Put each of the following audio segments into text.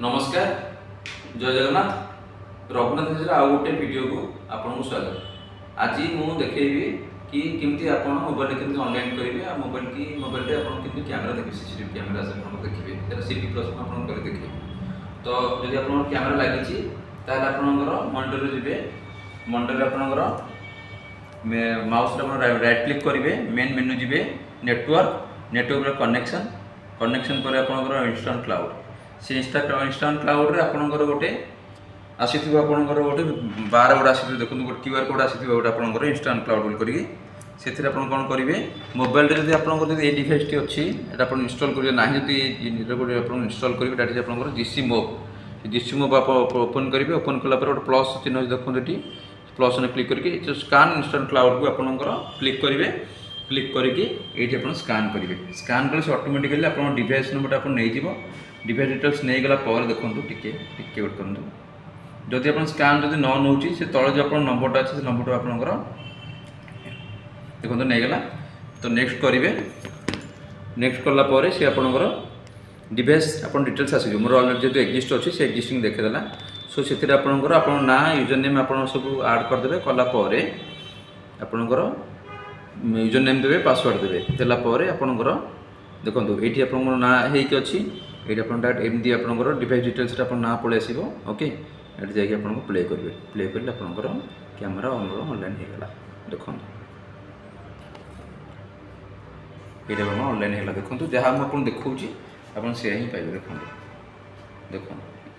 नमस्कार जय जगन्नाथ रघुनाथ मिश्र आउ गोटे वीडियो को आपको स्वागत। आज मुझे देखी कि केमती आप मोबाइल केमती ऑनलाइन करेंगे आ मोबाइल आप कैमेरा देखिए सीसीटीवी कैमेरा देखिए सीपी प्लस आप देखिए। तो जब आप कैमेरा लगी आप मॉनिटर जी मॉनिटर आप माउस राइट क्लिक करेंगे main menu G network connection पर आप इंस्टांट क्लाउड से इंस्टांट क्लाउड रे आपणकर गोटे आसीथिबा आपणकर गोटे बार गोटे आसीथिबा देखो गोटे क्यूआर कोड आसीथिबा गोटे आपणकर इंस्टांट क्लाउड बोल करी सेथिरे आपण कोन करिवे मोबाइल रे जदि आपणकर जदि ए डिवाइस टी अछि एटा आपण इंस्टॉल करिवे नाही जदि गोटे आपण इंस्टॉल करिवे एटा आपणकर जीसी मोब आप ओपन करिवे ओपन कला पर गोटे प्लस चिन्ह देखो एटी प्लस ने क्लिक करके जो स्कैन इंस्टांट क्लाउड को आपणकर क्लिक करिवे क्लिक करके एटी आपण स्कैन करिवे स्कैन कले से ऑटोमेटिकली आपण डिवाइस नंबर आपण नै जिवो डिवाइस डिटेल्स नहीं गला पर देखो टिके वेट करूँ जदि आप स्कैन जब न नौ से तले जो आप नंबरटा अच्छे से नंबर आपंकर देखो नहीं गला। तो नेक्स्ट करेंगे नेक्स्ट कलापर सी आपंकर डिवाइस आप डिटेल्स आस मोर अलरेडी जो एक्जिस्ट अच्छी से एक्जिस्टिंग देखेदेला सो से आपंकर आप ना यूजर नेम आप सब आड करदे कलापर आपंकर यूजर नेम देवे पासवर्ड देवे देलापर आपंकर देखो ये आप ना होती अच्छी ये एमती आपंकर डिवाइस डिटेल्स ना पलि आसो ओके ये जाकि आप प्ले करेंगे प्ले कर आपंकर कैमेरा ऑनलाइन होगा देखो ये ऑनलाइन होगा देखो जहाँ मुझे देखा आप ही पाइबे देखो देखो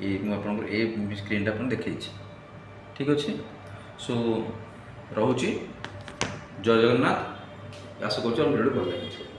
ये मुझे ये स्क्रीन आप देखी ठीक अच्छे सो रोचे जय जगन्नाथ आशा कर भिडियो भल लगे।